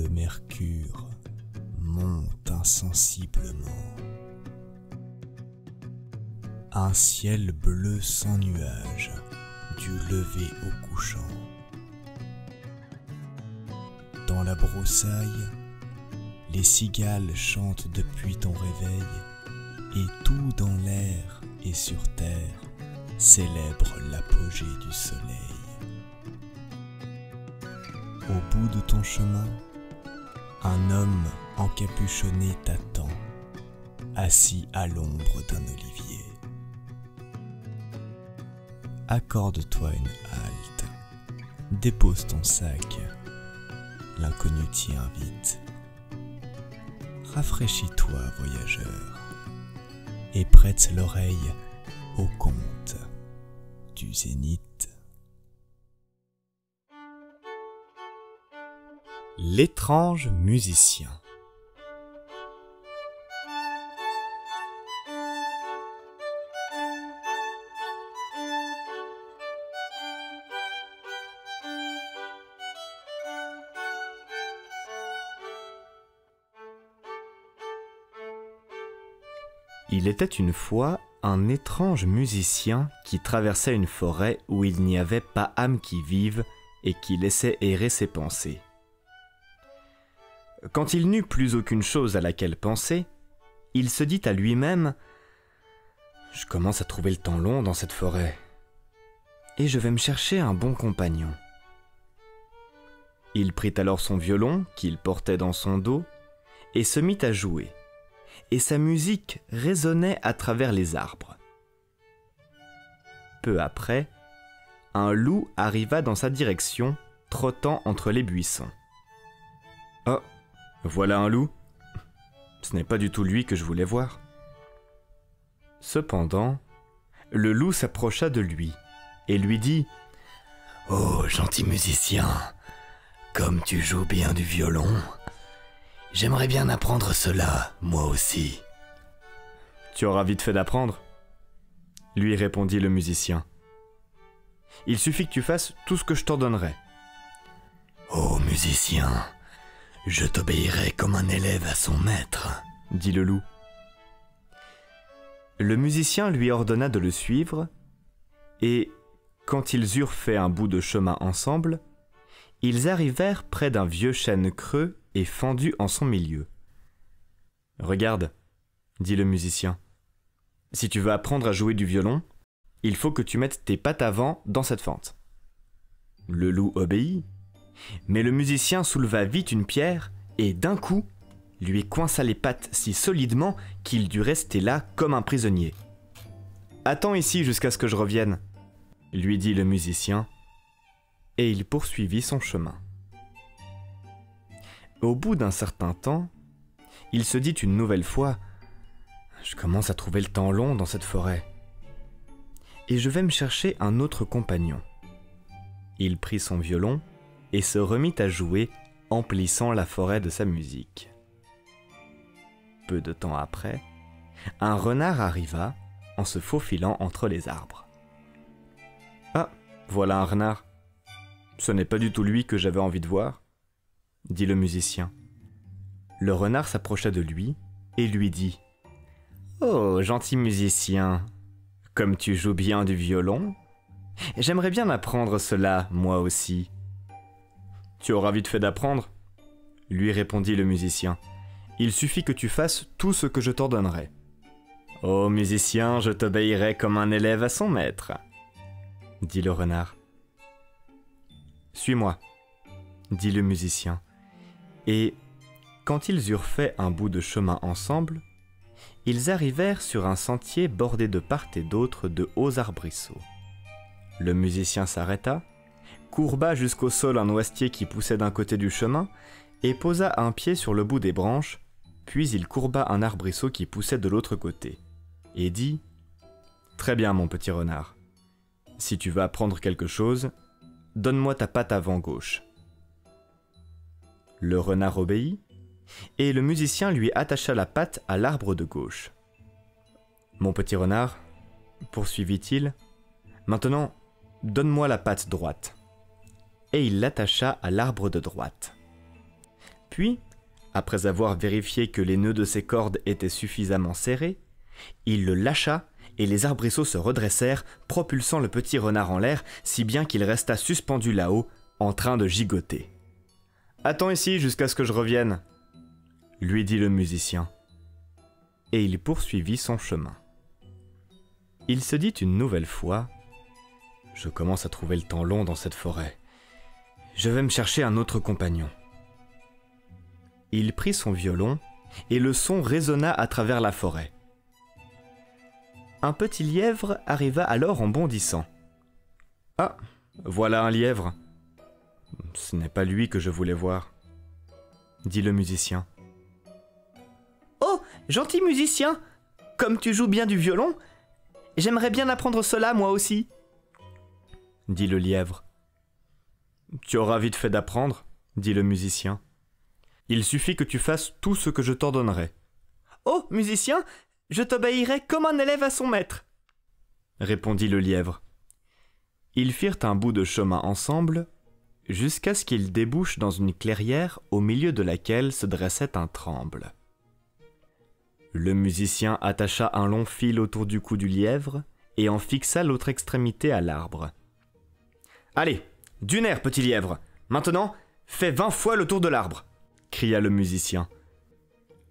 le mercure monte insensiblement. Un ciel bleu sans nuages, du lever au couchant. Dans la broussaille, les cigales chantent depuis ton réveil, et tout dans l'air et sur terre célèbre l'apogée du soleil. Au bout de ton chemin, un homme encapuchonné t'attend, assis à l'ombre d'un olivier. Accorde-toi une halte, dépose ton sac, l'inconnu t'y invite. Rafraîchis-toi, voyageur, et prête l'oreille au conte du zénith. L'étrange musicien. Il était une fois un étrange musicien qui traversait une forêt où il n'y avait pas âme qui vive et qui laissait errer ses pensées. Quand il n'eut plus aucune chose à laquelle penser, il se dit à lui-même « Je commence à trouver le temps long dans cette forêt, et je vais me chercher un bon compagnon. » Il prit alors son violon qu'il portait dans son dos et se mit à jouer, et sa musique résonnait à travers les arbres. Peu après, un loup arriva dans sa direction, trottant entre les buissons. « Oh, voilà un loup. Ce n'est pas du tout lui que je voulais voir. » Cependant, le loup s'approcha de lui et lui dit « Oh, gentil musicien, comme tu joues bien du violon, j'aimerais bien apprendre cela, moi aussi. »« Tu auras vite fait d'apprendre, » lui répondit le musicien. « Il suffit que tu fasses tout ce que je t'ordonnerai. »« Oh, musicien, je t'obéirai comme un élève à son maître, » dit le loup. Le musicien lui ordonna de le suivre, et, quand ils eurent fait un bout de chemin ensemble, ils arrivèrent près d'un vieux chêne creux et fendu en son milieu. « Regarde, » dit le musicien, « si tu veux apprendre à jouer du violon, il faut que tu mettes tes pattes avant dans cette fente. » Le loup obéit, mais le musicien souleva vite une pierre et d'un coup, lui coinça les pattes si solidement qu'il dut rester là comme un prisonnier. « Attends ici jusqu'à ce que je revienne, » lui dit le musicien, et il poursuivit son chemin. Au bout d'un certain temps, il se dit une nouvelle fois « Je commence à trouver le temps long dans cette forêt, et je vais me chercher un autre compagnon. » Il prit son violon et se remit à jouer, emplissant la forêt de sa musique. Peu de temps après, un renard arriva en se faufilant entre les arbres. « Ah, voilà un renard. Ce n'est pas du tout lui que j'avais envie de voir, » dit le musicien. Le renard s'approcha de lui et lui dit « Oh, gentil musicien, comme tu joues bien du violon, j'aimerais bien apprendre cela, moi aussi. »« Tu auras vite fait d'apprendre, » lui répondit le musicien. « Il suffit que tu fasses tout ce que je t'ordonnerai. »« Oh, musicien, je t'obéirai comme un élève à son maître, » dit le renard. « Suis-moi, » dit le musicien. Et, quand ils eurent fait un bout de chemin ensemble, ils arrivèrent sur un sentier bordé de part et d'autre de hauts arbrisseaux. Le musicien s'arrêta, courba jusqu'au sol un noisetier qui poussait d'un côté du chemin et posa un pied sur le bout des branches, puis il courba un arbrisseau qui poussait de l'autre côté, et dit « Très bien, mon petit renard. Si tu veux apprendre quelque chose, donne-moi ta patte avant gauche. » Le renard obéit, et le musicien lui attacha la patte à l'arbre de gauche. « Mon petit renard, » poursuivit-il, « maintenant, donne-moi la patte droite. » Et il l'attacha à l'arbre de droite. Puis, après avoir vérifié que les nœuds de ses cordes étaient suffisamment serrés, il le lâcha et les arbrisseaux se redressèrent, propulsant le petit renard en l'air, si bien qu'il resta suspendu là-haut, en train de gigoter. « Attends ici jusqu'à ce que je revienne », lui dit le musicien. Et il poursuivit son chemin. Il se dit une nouvelle fois « Je commence à trouver le temps long dans cette forêt. Je vais me chercher un autre compagnon. » Il prit son violon et le son résonna à travers la forêt. Un petit lièvre arriva alors en bondissant. « Ah, voilà un lièvre. Ce n'est pas lui que je voulais voir, » dit le musicien. « Oh, gentil musicien, comme tu joues bien du violon, j'aimerais bien apprendre cela moi aussi, » dit le lièvre. « Tu auras vite fait d'apprendre, » dit le musicien. « Il suffit que tu fasses tout ce que je t'ordonnerai. »« Oh, musicien, je t'obéirai comme un élève à son maître, » répondit le lièvre. Ils firent un bout de chemin ensemble, jusqu'à ce qu'ils débouchent dans une clairière au milieu de laquelle se dressait un tremble. Le musicien attacha un long fil autour du cou du lièvre et en fixa l'autre extrémité à l'arbre. « Allez, d'une aire, petit lièvre, maintenant, fais 20 fois le tour de l'arbre !» cria le musicien.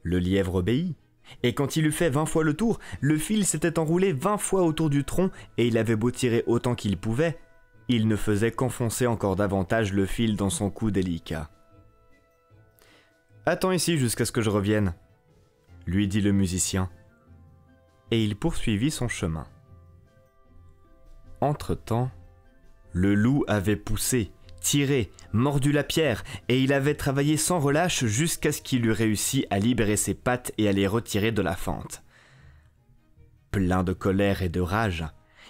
Le lièvre obéit, et quand il eut fait 20 fois le tour, le fil s'était enroulé 20 fois autour du tronc et il avait beau tirer autant qu'il pouvait, il ne faisait qu'enfoncer encore davantage le fil dans son cou délicat. « Attends ici jusqu'à ce que je revienne, » lui dit le musicien, et il poursuivit son chemin. Entre-temps, le loup avait poussé, tiré, mordu la pierre, et il avait travaillé sans relâche jusqu'à ce qu'il eût réussi à libérer ses pattes et à les retirer de la fente. Plein de colère et de rage,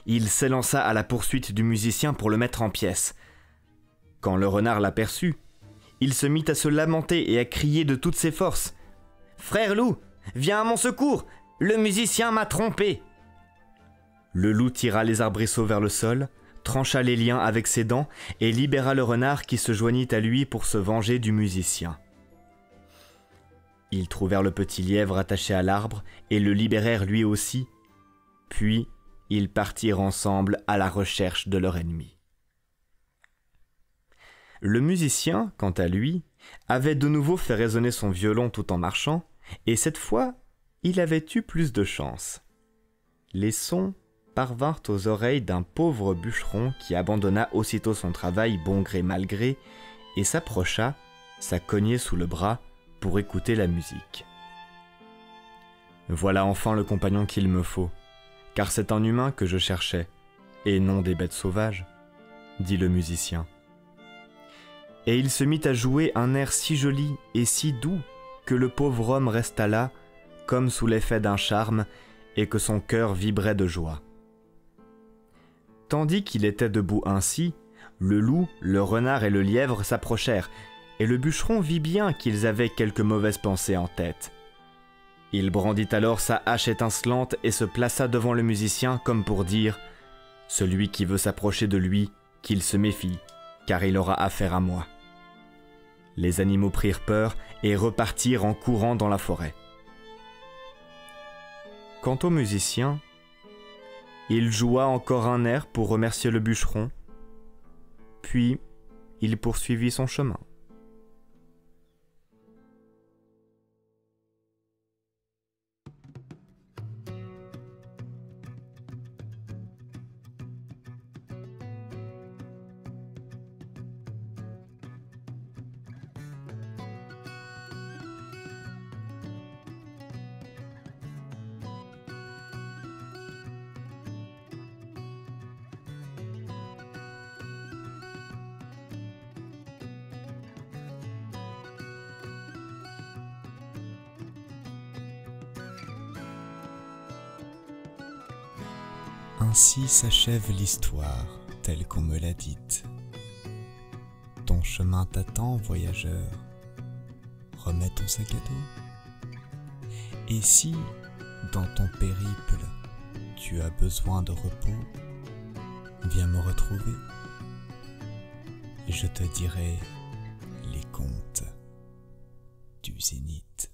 il s'élança à la poursuite du musicien pour le mettre en pièces. Quand le renard l'aperçut, il se mit à se lamenter et à crier de toutes ses forces. « Frère loup, viens à mon secours, le musicien m'a trompé !» Le loup tira les arbrisseaux vers le sol, trancha les liens avec ses dents et libéra le renard qui se joignit à lui pour se venger du musicien. Ils trouvèrent le petit lièvre attaché à l'arbre et le libérèrent lui aussi, puis ils partirent ensemble à la recherche de leur ennemi. Le musicien, quant à lui, avait de nouveau fait résonner son violon tout en marchant, et cette fois, il avait eu plus de chance. Les sons parvinrent aux oreilles d'un pauvre bûcheron qui abandonna aussitôt son travail bon gré mal gré et s'approcha, sa cognée sous le bras, pour écouter la musique. « Voilà enfin le compagnon qu'il me faut, car c'est un humain que je cherchais, et non des bêtes sauvages, » dit le musicien. Et il se mit à jouer un air si joli et si doux que le pauvre homme resta là, comme sous l'effet d'un charme, et que son cœur vibrait de joie. Tandis qu'il était debout ainsi, le loup, le renard et le lièvre s'approchèrent, et le bûcheron vit bien qu'ils avaient quelque mauvaise pensée en tête. Il brandit alors sa hache étincelante et se plaça devant le musicien comme pour dire « Celui qui veut s'approcher de lui, qu'il se méfie, car il aura affaire à moi. » Les animaux prirent peur et repartirent en courant dans la forêt. Quant au musicien, il joua encore un air pour remercier le bûcheron, puis il poursuivit son chemin. Ainsi s'achève l'histoire telle qu'on me l'a dite. Ton chemin t'attend, voyageur. Remets ton sac à dos. Et si, dans ton périple, tu as besoin de repos, viens me retrouver. Et je te dirai les contes zénith.